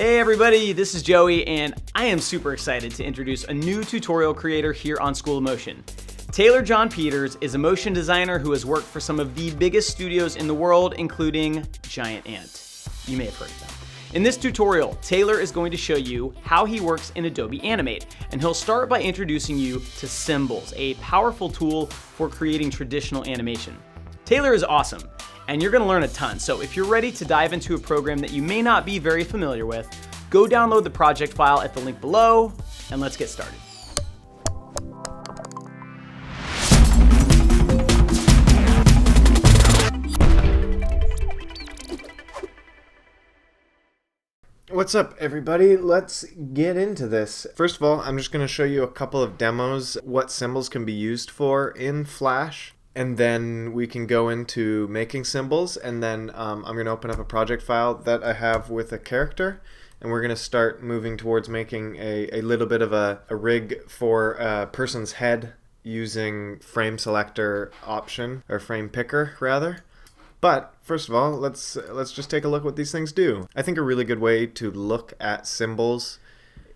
Hey everybody, this is Joey, and I am super excited to introduce a new tutorial creator here on School of Motion. Taylor Jon Peters is a motion designer who has worked for some of the biggest studios in the world, including Giant Ant. You may have heard of them. In this tutorial, Taylor is going to show you how he works in Adobe Animate, and he'll start by introducing you to symbols, a powerful tool for creating traditional animation. Taylor is awesome, and you're gonna learn a ton, so if you're ready to dive into a program that you may not be very familiar with, go download the project file at the link below, and let's get started. What's up, everybody? Let's get into this. First of all, I'm just going to show you a couple of demos, what symbols can be used for in Flash, and then we can go into making symbols, and then I'm going to open up a project file that I have with a character, and we're going to start moving towards making a little bit of a rig for a person's head using frame selector option, or frame picker rather. But first of all, let's just take a look at what these things do. I think a really good way to look at symbols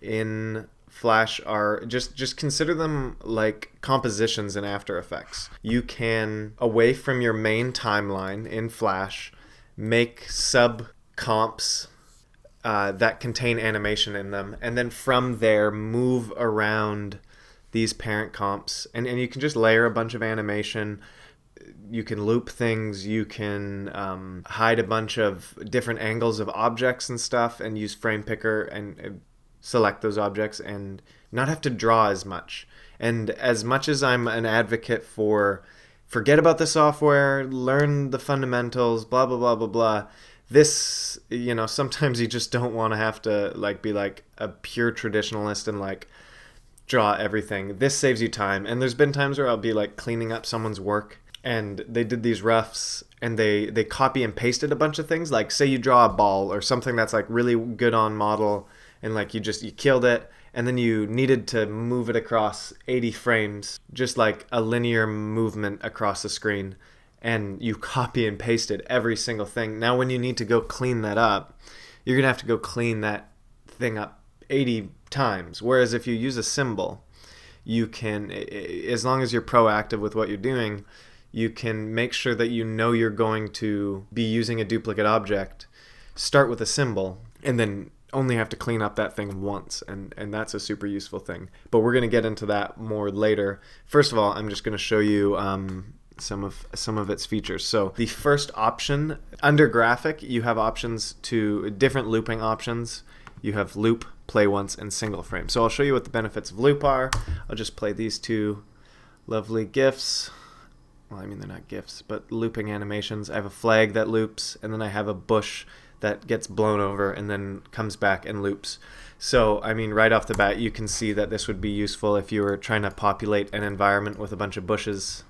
in Flash are just consider them like compositions in After Effects. You can, away from your main timeline in Flash, make sub comps that contain animation in them, and then from there move around these parent comps, and you can just layer a bunch of animation. You can loop things, you can hide a bunch of different angles of objects and stuff, and use frame picker and select those objects and not have to draw as much. And as much as I'm an advocate for forget about the software, learn the fundamentals, blah blah blah blah blah, this, sometimes you just don't want to have to be like a pure traditionalist and like draw everything. This saves you time. And there's been times where I'll be like cleaning up someone's work, and they did these roughs and they copy and pasted a bunch of things. Like say you draw a ball or something that's like really good on model, and like you killed it, and then you needed to move it across 80 frames, just like a linear movement across the screen, and you copy and pasted every single thing. Now when you need to go clean that up, you're gonna have to go clean that thing up 80 times. Whereas if you use a symbol, you can, as long as you're proactive with what you're doing, you can make sure that you're going to be using a duplicate object, start with a symbol, and then only have to clean up that thing once, and that's a super useful thing. But we're going to get into that more later. First of all, I'm just going to show you some of its features. So the first option, under graphic, you have options to different looping options. You have loop, play once, and single frame. So I'll show you what the benefits of loop are. I'll just play these two lovely GIFs. Well, I mean, they're not GIFs, but looping animations. I have a flag that loops, and then I have a bush that gets blown over and then comes back and loops. So, I mean, right off the bat, you can see that this would be useful if you were trying to populate an environment with a bunch of bushes.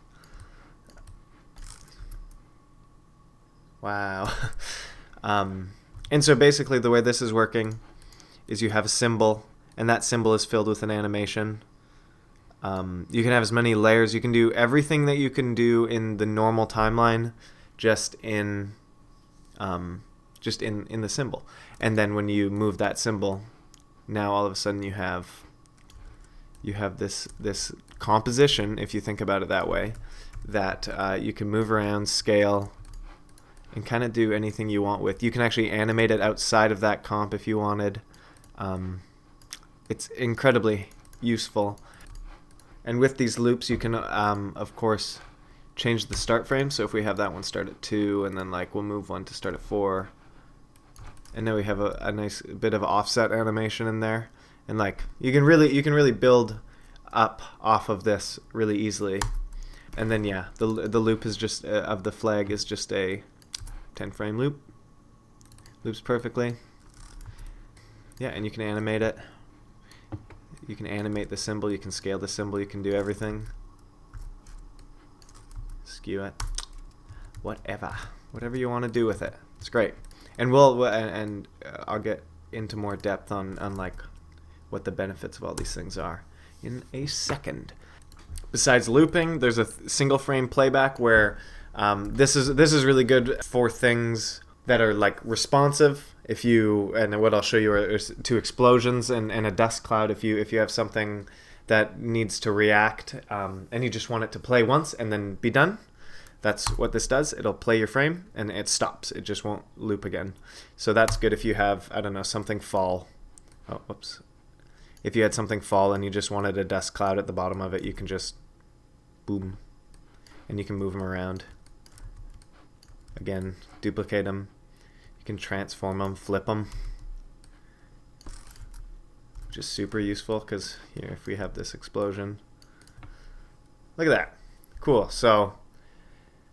Wow. And so basically the way this is working is you have a symbol, and that symbol is filled with an animation. You can have as many layers. You can do everything that you can do in the normal timeline, just in the symbol. And then when you move that symbol, now all of a sudden you have this composition, if you think about it that way, that you can move around, scale, and kind of do anything you want with. You can actually animate it outside of that comp if you wanted. It's incredibly useful. And with these loops, you can, of course, change the start frame. So if we have that one start at 2, and then we'll move one to start at 4, and now we have a nice bit of offset animation in there. And you can really build up off of this really easily. And then the loop is just of the flag is just a 10-frame loop. Loops perfectly. Yeah, and you can animate it. You can animate the symbol, you can scale the symbol, you can do everything. Skew it. Whatever you want to do with it. It's great. And I'll get into more depth on what the benefits of all these things are in a second. Besides looping, there's a single frame playback where this is really good for things that are like responsive. And what I'll show you are two explosions and a dust cloud. If you have something that needs to react and you just want it to play once and then be done, that's what this does. It'll play your frame and it stops. It just won't loop again. So that's good if you have, I don't know, something fall. Oh, whoops. If you had something fall and you just wanted a dust cloud at the bottom of it, you can just boom, and you can move them around. Again, duplicate them. You can transform them, flip them, which is super useful because here, if we have this explosion, look at that. Cool. So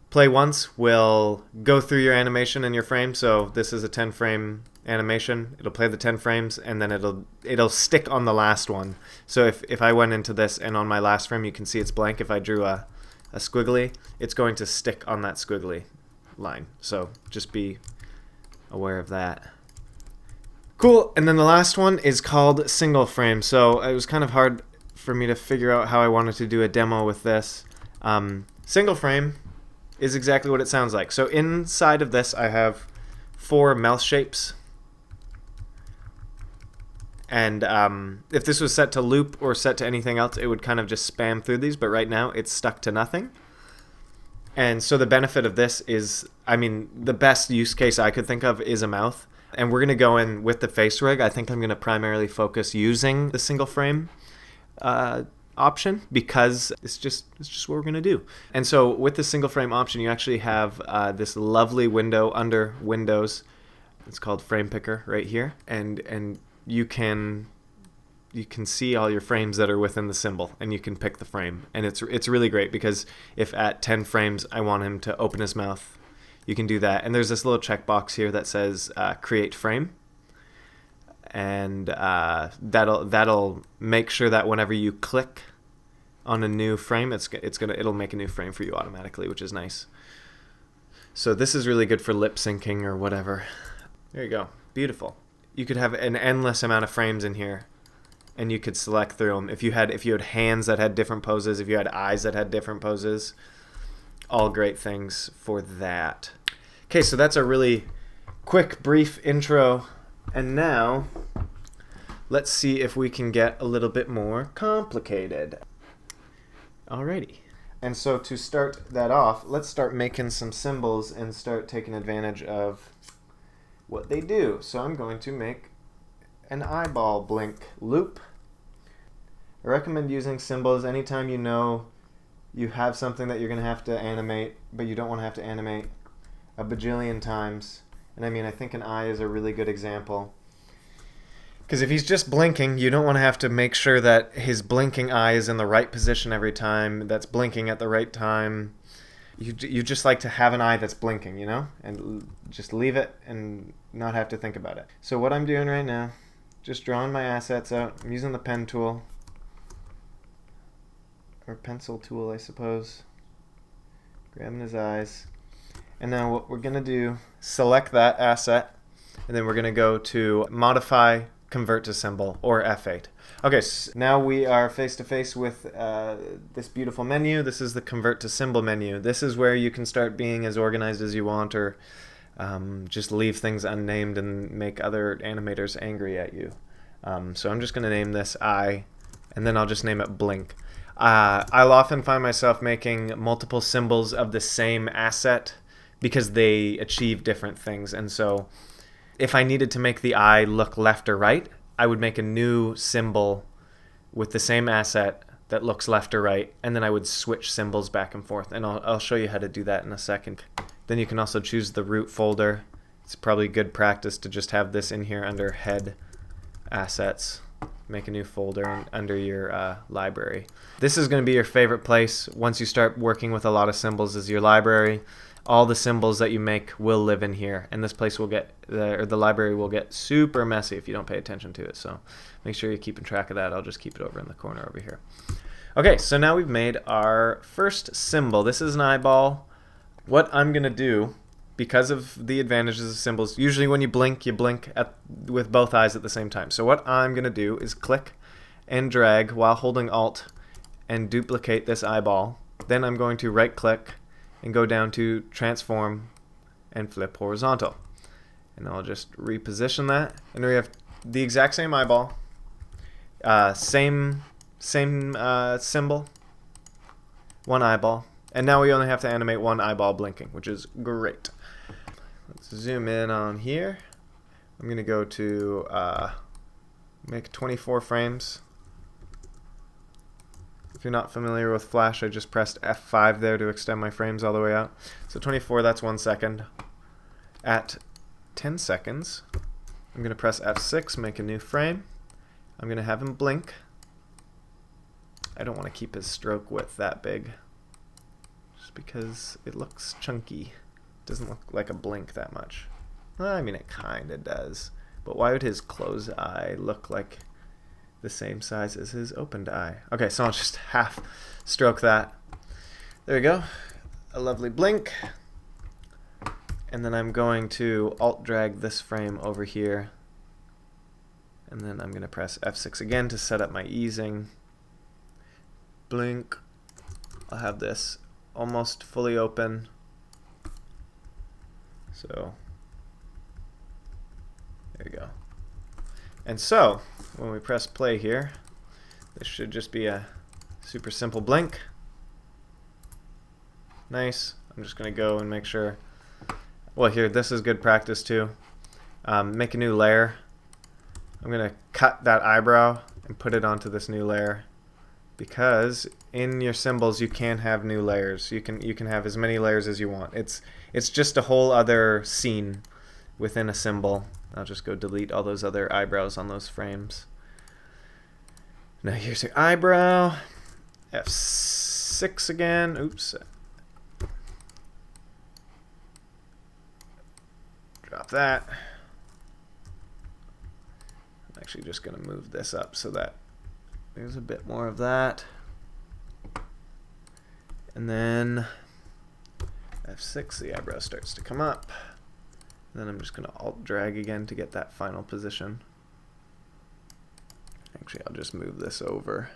play once will go through your animation in your frame. So this is a 10 frame animation. It'll play the 10 frames and then it'll stick on the last one. So if I went into this and on my last frame you can see it's blank, if I drew a squiggly, it's going to stick on that squiggly line. So just be aware of that. Cool. And then the last one is called single frame. So it was kind of hard for me to figure out how I wanted to do a demo with this. Single frame is exactly what it sounds like. So inside of this I have 4 mouth shapes. And if this was set to loop or set to anything else, it would kind of just spam through these. But right now, it's stuck to nothing. And so the benefit of this is, I mean, the best use case I could think of is a mouth. And we're going to go in with the face rig. I think I'm going to primarily focus using the single frame option because it's just what we're going to do. And so with the single frame option, you actually have this lovely window under Windows. It's called Frame Picker right here. And you can see all your frames that are within the symbol, and you can pick the frame. And it's really great because if at 10 frames I want him to open his mouth, you can do that. And there's this little checkbox here that says Create Frame, and that'll make sure that whenever you click on a new frame, it'll make a new frame for you automatically, which is nice. So this is really good for lip syncing or whatever. There you go, beautiful. You could have an endless amount of frames in here, and you could select through them. If you had hands that had different poses, if you had eyes that had different poses, all great things for that. Okay, so that's a really quick, brief intro, and now let's see if we can get a little bit more complicated. Alrighty. And so to start that off, let's start making some symbols and start taking advantage of what they do. So I'm going to make an eyeball blink loop. I recommend using symbols anytime you know you have something that you're going to have to animate, but you don't want to have to animate a bajillion times. And I mean, I think an eye is a really good example. Because if he's just blinking, you don't want to have to make sure that his blinking eye is in the right position every time, that's blinking at the right time. You just like to have an eye that's blinking, you know? And just leave it and not have to think about it. So what I'm doing right now, just drawing my assets out. I'm using the pen tool. Or pencil tool, I suppose. Grabbing his eyes. And now what we're going to do, select that asset. And then we're going to go to Modify, Convert to Symbol, or F8. Okay, so now we are face to face with this beautiful menu. This is the Convert to Symbol menu. This is where you can start being as organized as you want, or just leave things unnamed and make other animators angry at you. So I'm just going to name this eye, and then I'll just name it blink. I'll often find myself making multiple symbols of the same asset because they achieve different things. And so if I needed to make the eye look left or right, I would make a new symbol with the same asset that looks left or right, and then I would switch symbols back and forth. And I'll show you how to do that in a second. Then you can also choose the root folder. It's probably good practice to just have this in here under Head Assets. Make a new folder under your library. This is going to be your favorite place once you start working with a lot of symbols, is your library. All the symbols that you make will live in here, and this place will get, the library will get super messy if you don't pay attention to it. So make sure you're keeping track of that. I'll just keep it over in the corner over here. Okay, so now we've made our first symbol. This is an eyeball. What I'm going to do, because of the advantages of symbols, usually when you blink with both eyes at the same time. So what I'm going to do is click and drag while holding Alt and duplicate this eyeball. Then I'm going to right click and go down to Transform and Flip Horizontal. And I'll just reposition that. And we have the exact same eyeball. Same symbol. One eyeball. And now we only have to animate one eyeball blinking, which is great. Let's zoom in on here. I'm going to go to make 24 frames. If you're not familiar with Flash, I just pressed F5 there to extend my frames all the way out. So 24, that's 1 second. At 10 seconds, I'm going to press F6, make a new frame. I'm going to have him blink. I don't want to keep his stroke width that big, just because it looks chunky. It doesn't look like a blink that much. Well, I mean, it kind of does. But why would his closed eye look like the same size as his opened eye? Okay, so I'll just half stroke that. There you go. A lovely blink. And then I'm going to alt drag this frame over here. And then I'm going to press F6 again to set up my easing. Blink. I'll have this almost fully open. So there you go. And so when we press play here, this should just be a super simple blink. Nice. I'm just going to go and make sure. Well, here, this is good practice too. Make a new layer. I'm going to cut that eyebrow and put it onto this new layer, because in your symbols you can have new layers. You can have as many layers as you want. It's just a whole other scene within a symbol. I'll just go delete all those other eyebrows on those frames. Now here's your eyebrow. F6 again. Oops. Drop that. I'm actually just going to move this up so that there's a bit more of that. And then F6, the eyebrow starts to come up. And then I'm just going to alt drag again to get that final position. Actually, I'll just move this over.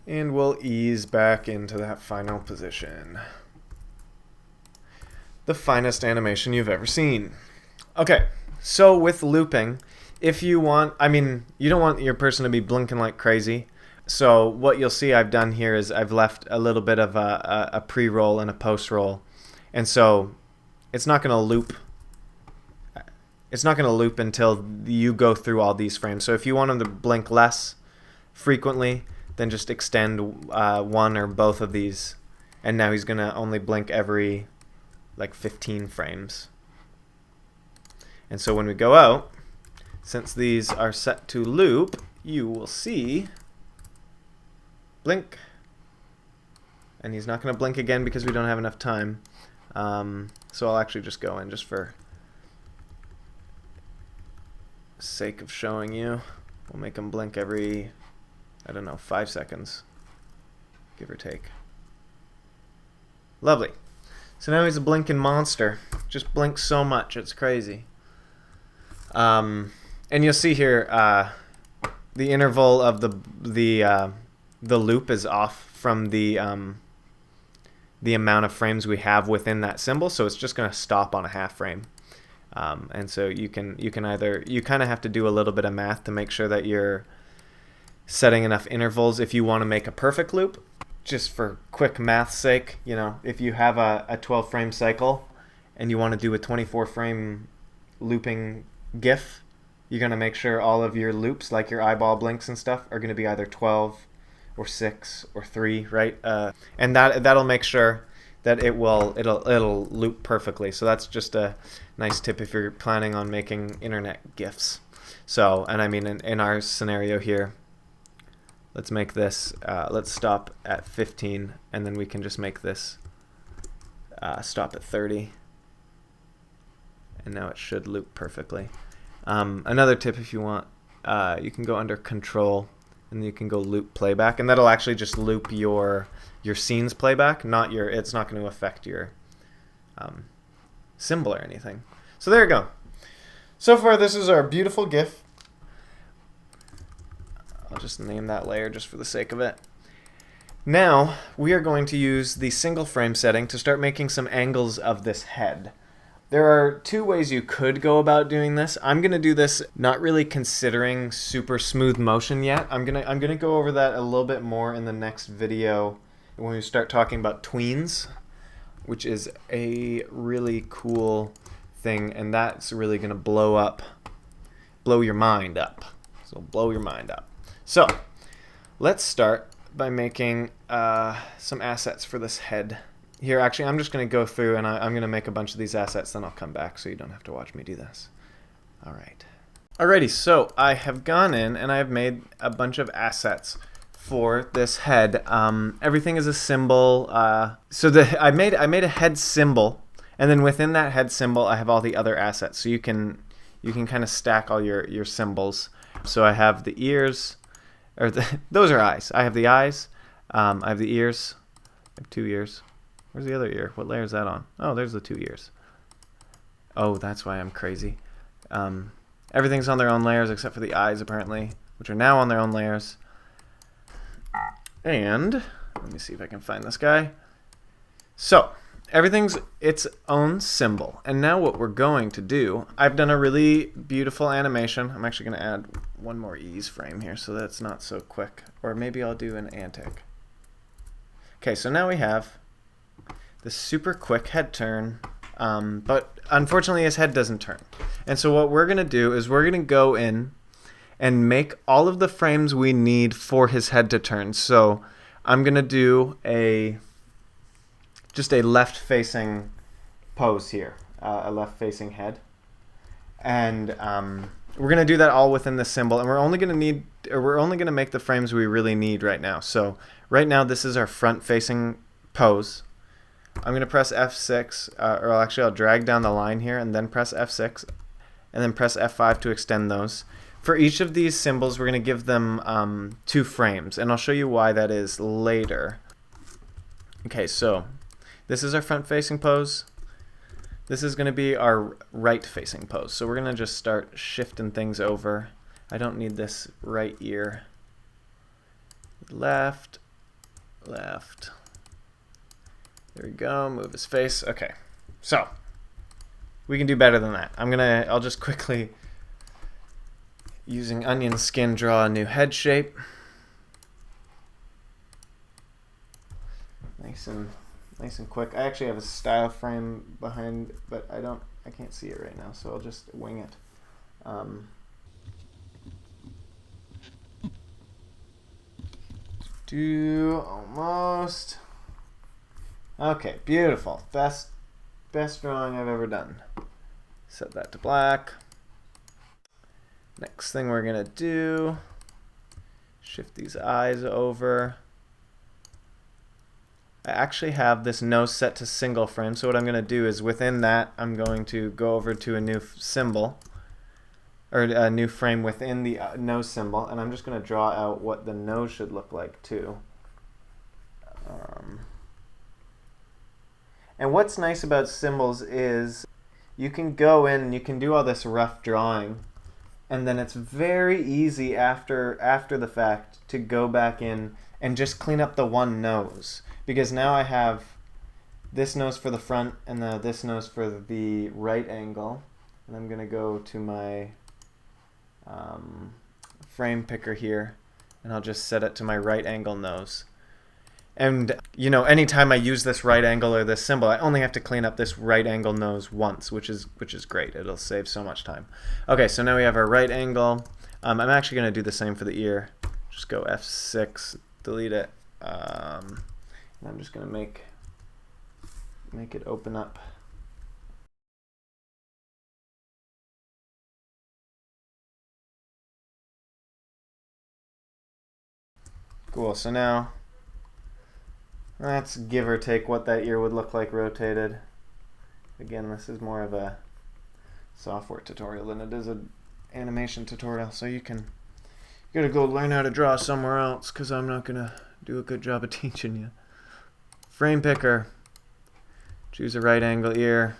And we'll ease back into that final position. The finest animation you've ever seen. Okay, so with looping, if you want, I mean, you don't want your person to be blinking like crazy. So what you'll see I've done here is I've left a little bit of a pre-roll and a post-roll. And so it's not going to loop. It's not going to loop until you go through all these frames. So if you want them to blink less frequently, then just extend one or both of these. And now he's going to only blink every like 15 frames. And so when we go out, since these are set to loop, you will see blink. And he's not going to blink again because we don't have enough time. So I'll actually just go in just for sake of showing you. We'll make him blink every, I don't know, 5 seconds, give or take. Lovely. So now he's a blinking monster. Just blinks so much, it's crazy. And you'll see here the interval of the loop is off from the amount of frames we have within that symbol, so it's just going to stop on a half frame. And so you can either, you kind of have to do a little bit of math to make sure that you're setting enough intervals if you want to make a perfect loop. Just for quick math's sake, you know, if you have a 12 frame cycle and you want to do a 24 frame looping GIF, you're going to make sure all of your loops, like your eyeball blinks and stuff, are going to be either 12 or 6 or 3, right? And that'll make sure that it'll loop perfectly. So that's just a nice tip if you're planning on making internet GIFs. So, and I mean in our scenario here, let's make this, let's stop at 15, and then we can just make this stop at 30. And now it should loop perfectly. Another tip, if you want, you can go under Control, and you can go Loop Playback, and that'll actually just loop your scene's playback, not your. It's not going to affect your symbol or anything. So there you go. So far, this is our beautiful GIF. I'll just name that layer just for the sake of it. Now we are going to use the single frame setting to start making some angles of this head. There are two ways you could go about doing this. I'm gonna do this not really considering super smooth motion yet. I'm gonna go over that a little bit more in the next video when we start talking about tweens, which is a really cool thing, and that's really gonna blow your mind up. So blow your mind up. So let's start by making some assets for this head. Here, actually, I'm just going to go through and I'm going to make a bunch of these assets, then I'll come back so you don't have to watch me do this. All right. Alrighty, so I have gone in and I have made a bunch of assets for this head. Everything is a symbol. I made a head symbol, and then within that head symbol, I have all the other assets. So you can kind of stack all your symbols. So I have the ears, or those are eyes. I have the eyes. I have the ears. I have 2 ears. Where's the other ear? What layer is that on? Oh, there's the 2 ears. Oh, that's why I'm crazy. Everything's on their own layers except for the eyes, apparently, which are now on their own layers. And let me see if I can find this guy. So everything's its own symbol. And now what we're going to do, I've done a really beautiful animation. I'm actually going to add one more ease frame here so that's not so quick. Or maybe I'll do an antic. Okay, so now we have this super quick head turn, but unfortunately his head doesn't turn. And so what we're going to do is we're going to go in and make all of the frames we need for his head to turn. So I'm going to do just a left-facing pose here, a left-facing head. And we're going to do that all within the symbol, and we're only going to make the frames we really need right now. So right now this is our front-facing pose. I'm going to press F6, or actually I'll drag down the line here and then press F6 and then press F5 to extend those. For each of these symbols, we're going to give them 2 frames, and I'll show you why that is later. Okay, so this is our front-facing pose. This is going to be our right-facing pose. So we're going to just start shifting things over. I don't need this right ear. Left, left. There we go, move his face. Okay, so we can do better than that. I'll just quickly, using onion skin, draw a new head shape. Nice and quick. I actually have a style frame behind, but I can't see it right now, so I'll just wing it. Almost. Okay, beautiful. Best drawing I've ever done. Set that to black. Next thing we're gonna do, shift these eyes over. I actually have this nose set to single frame, so what I'm gonna do is within that, I'm going to go over to a new symbol, or a new frame within the nose symbol, and I'm just gonna draw out what the nose should look like too. And what's nice about symbols is you can go in and you can do all this rough drawing, and then it's very easy after the fact to go back in and just clean up the one nose. Because now I have this nose for the front and this nose for the right angle. And I'm going to go to my frame picker here, and I'll just set it to my right angle nose. And anytime I use this right angle or this symbol, I only have to clean up this right angle nose once, which is great. It'll save so much time. Okay, so now we have our right angle. I'm actually going to do the same for the ear. Just go F6, delete it. And I'm just going to make it open up. Cool, so now let's give or take what that ear would look like rotated. Again, this is more of a software tutorial than it is an animation tutorial, so you gotta go learn how to draw somewhere else, because I'm not gonna do a good job of teaching you. Frame picker, choose a right angle ear.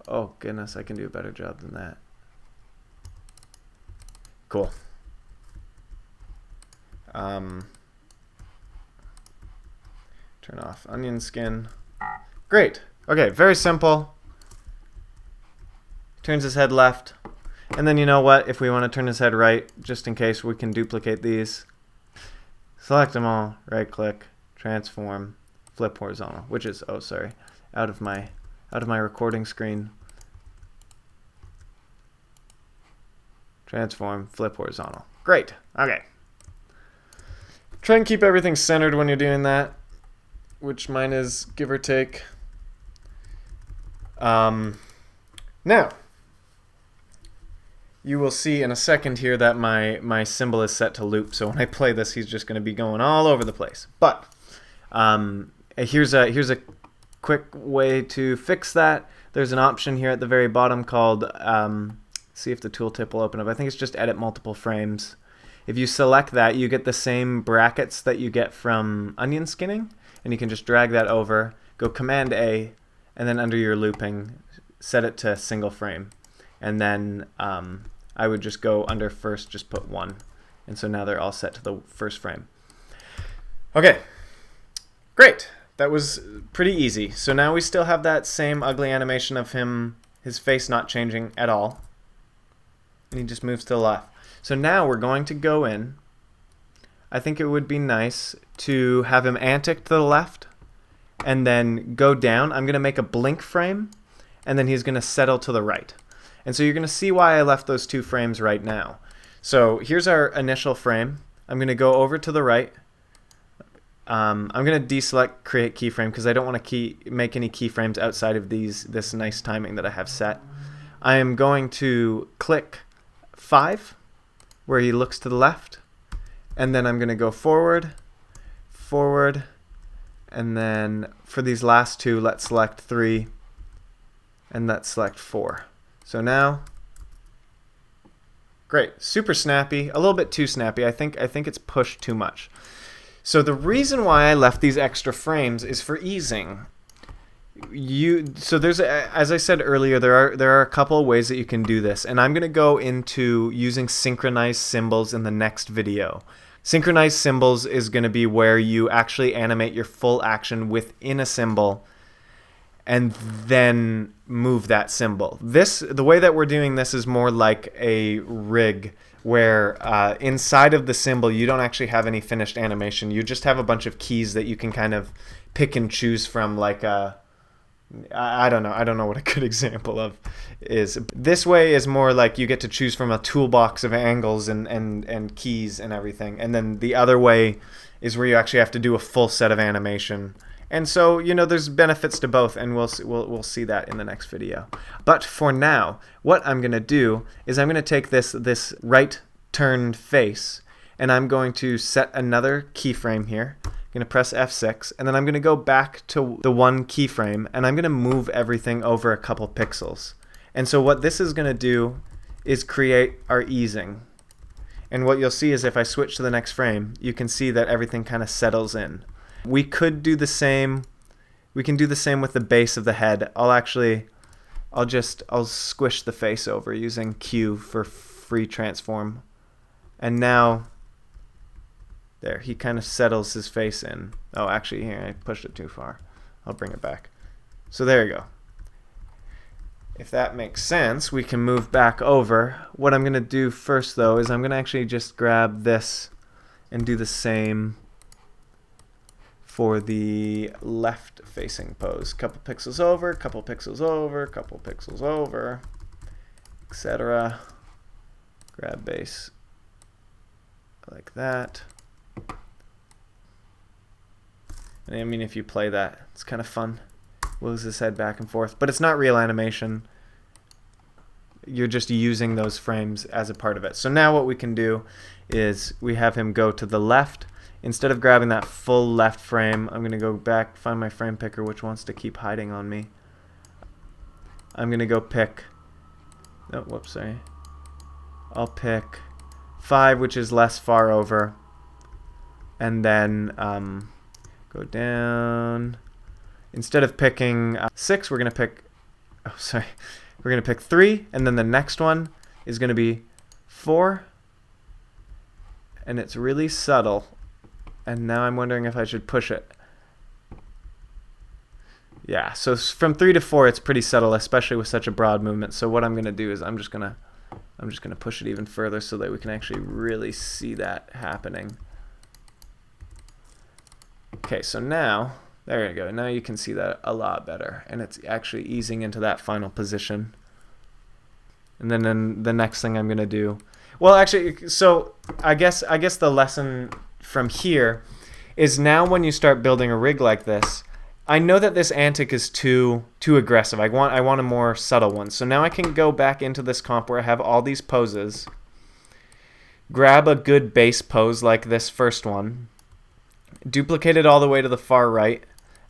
Oh goodness, I can do a better job than that. Cool. Turn off onion skin. Great. Okay, very simple. turns his head left. And then you know what? If we want to turn his head right, just in case, we can duplicate these. Select them all, right click, transform, flip horizontal, which is, oh sorry, out of my recording screen. Transform, flip horizontal. Great. Okay. Try and keep everything centered when you're doing that, which mine is give or take. Now, you will see in a second here that my symbol is set to loop. So when I play this, he's just going to be going all over the place. But here's a quick way to fix that. There's an option here at the very bottom called, see if the tooltip will open up. I think it's just edit multiple frames. If you select that, you get the same brackets that you get from onion skinning. And you can just drag that over, go Command A, and then under your looping, set it to single frame. And then I would just go under first, just put 1. And so now they're all set to the first frame. Okay, great. That was pretty easy. So now we still have that same ugly animation of his face not changing at all. And he just moves to the left. So now we're going to go in. I think it would be nice to have him antic to the left and then go down. I'm going to make a blink frame, and then he's going to settle to the right. And so you're going to see why I left those 2 frames right now. So here's our initial frame. I'm going to go over to the right. I'm going to deselect create keyframe because I don't want to make any keyframes outside of this nice timing that I have set. I am going to click 5 where he looks to the left, and then I'm going to go forward, forward, and then for these last 2, let's select 3, and let's select 4. So now, great, super snappy, a little bit too snappy. I think it's pushed too much. So the reason why I left these extra frames is for easing. So there's as I said earlier, there are a couple of ways that you can do this, and I'm going to go into using synchronized symbols in the next video. Synchronized symbols is going to be where you actually animate your full action within a symbol and then move that symbol. The way that we're doing this is more like a rig where inside of the symbol you don't actually have any finished animation. You just have a bunch of keys that you can kind of pick and choose from, like I don't know what a good example of is. This way is more like you get to choose from a toolbox of angles and keys and everything. And then the other way is where you actually have to do a full set of animation. And so, there's benefits to both, and we'll see that in the next video. But for now, what I'm going to do is I'm going to take this right turned face, and I'm going to set another keyframe here. I'm going to press F6, and then I'm going to go back to the 1 keyframe, and I'm going to move everything over a couple pixels. And so what this is going to do is create our easing. And what you'll see is if I switch to the next frame, you can see that everything kind of settles in. We could do the same. We can do the same with the base of the head. I'll squish the face over using Q for free transform. And now, there, he kind of settles his face in. Oh, actually, here, I pushed it too far. I'll bring it back. So there you go. If that makes sense, we can move back over. What I'm going to do first, though, is I'm going to actually just grab this and do the same for the left-facing pose. Couple pixels over, couple pixels over, couple pixels over, etc. Grab base like that. And I mean, if you play that, it's kind of fun. Moves his head back and forth, but it's not real animation. You're just using those frames as a part of it. So now what we can do is we have him go to the left. Instead of grabbing that full left frame, I'm going to go back, find my frame picker, which wants to keep hiding on me. I'm going to go pick, oh, whoops, sorry. I'll pick 5, which is less far over, and then go down. Instead of picking 6, we're going to pick, oh, sorry, we're going to pick 3, and then the next one is going to be 4, and it's really subtle. And now I'm wondering if I should push it. Yeah, so from 3 to 4, it's pretty subtle, especially with such a broad movement. So what I'm going to do is I'm just going to push it even further so that we can actually really see that happening. Okay, so now, there you go. Now you can see that a lot better, and it's actually easing into that final position. And then the next thing I'm going to do, well, actually, so I guess the lesson from here is now when you start building a rig like this, I know that this antic is too aggressive. I want a more subtle one. So now I can go back into this comp where I have all these poses, grab a good base pose like this first one, duplicate it all the way to the far right.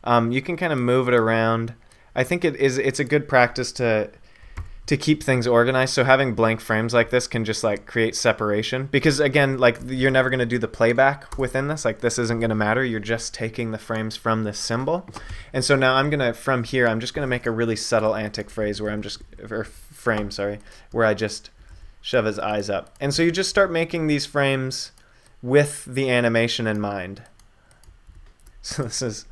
You can kind of move it around. I think it's a good practice to keep things organized. So having blank frames like this can just like create separation, because again, like you're never going to do the playback within this. Like this isn't going to matter. You're just taking the frames from this symbol. And so now I'm from here, I'm just going to make a really subtle antic phrase where where I just shove his eyes up. And so you just start making these frames with the animation in mind. So this is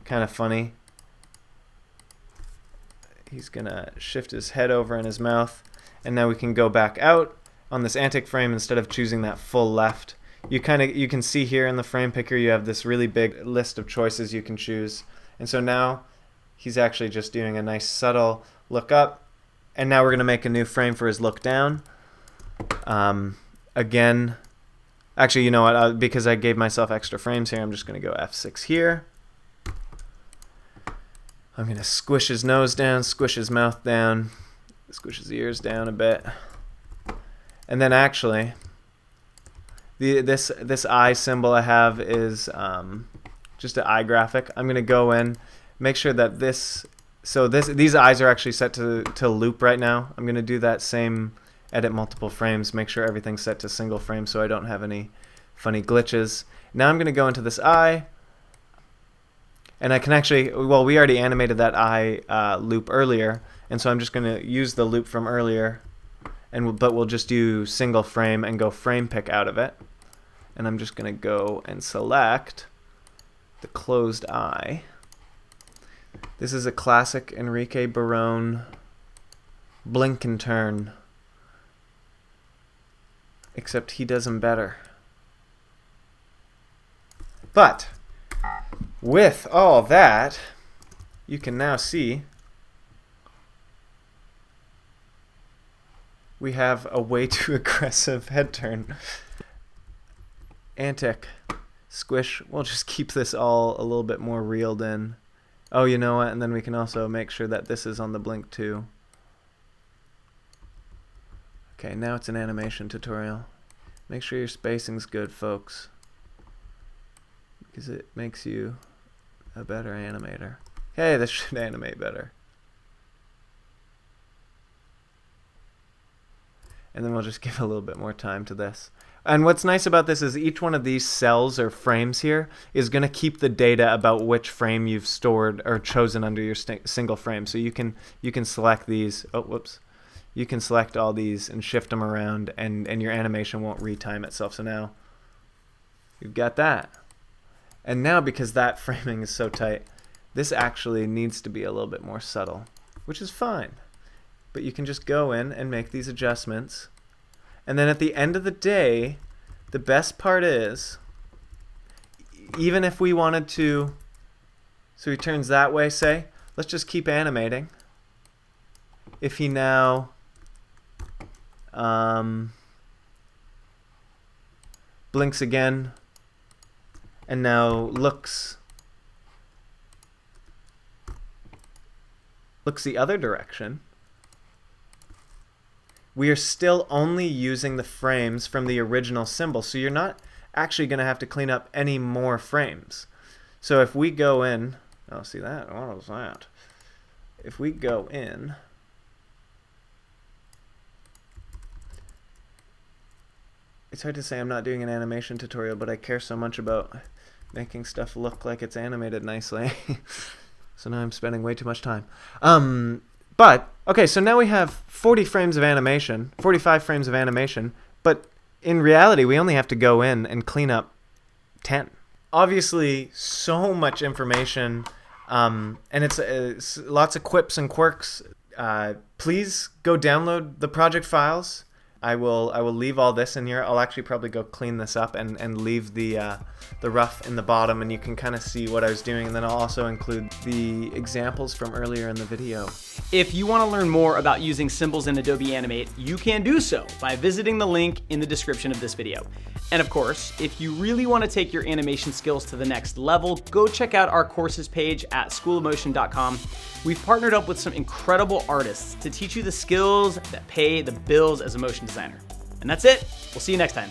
kind of funny. He's going to shift his head over in his mouth. And now we can go back out on this antic frame instead of choosing that full left. You can see here in the frame picker you have this really big list of choices you can choose. And so now he's actually just doing a nice subtle look up. And now we're going to make a new frame for his look down. Again, actually, you know what? Because I gave myself extra frames here, I'm just going to go F6 here. I'm going to squish his nose down, squish his mouth down, squish his ears down a bit. And then actually, this eye symbol I have is just an eye graphic. I'm going to go in, make sure that these eyes are actually set to loop right now. I'm going to do that same edit multiple frames, make sure everything's set to single frame so I don't have any funny glitches. Now I'm going to go into this eye. And I can actually, well, we already animated that eye loop earlier, and so I'm just going to use the loop from earlier, but we'll just do single frame and go frame pick out of it. And I'm just going to go and select the closed eye. This is a classic Enrique Barone blink and turn, except he does them better. But with all that, you can now see we have a way too aggressive head turn. Antic, squish, we'll just keep this all a little bit more reeled in. Oh, you know what? And then we can also make sure that this is on the blink too. Okay, now it's an animation tutorial. Make sure your spacing's good, folks, because it makes you a better animator. Hey, this should animate better. And then we'll just give a little bit more time to this. And what's nice about this is each one of these cells or frames here is going to keep the data about which frame you've stored or chosen under your single frame. So you can select these. Oh, whoops. You can select all these and shift them around, and your animation won't retime itself. So now you've got that. And now, because that framing is so tight, this actually needs to be a little bit more subtle, which is fine. But you can just go in and make these adjustments. And then at the end of the day, the best part is, even if we wanted to, so he turns that way, say, let's just keep animating. If he now blinks again, and now looks the other direction, we are still only using the frames from the original symbol. So you're not actually going to have to clean up any more frames. So if we go in, oh, see that? What was that? If we go in, it's hard to say, I'm not doing an animation tutorial, but I care so much about making stuff look like it's animated nicely. So now I'm spending way too much time. But, okay, so now we have 40 frames of animation, 45 frames of animation, but in reality, we only have to go in and clean up 10. Obviously, so much information. And it's lots of quips and quirks. Please go download the project files. I will leave all this in here. I'll actually probably go clean this up and leave the rough in the bottom, and you can kind of see what I was doing. And then I'll also include the examples from earlier in the video. If you want to learn more about using symbols in Adobe Animate, you can do so by visiting the link in the description of this video. And of course, if you really want to take your animation skills to the next level, go check out our courses page at schoolofmotion.com. We've partnered up with some incredible artists to teach you the skills that pay the bills as a motion designer. And that's it. We'll see you next time.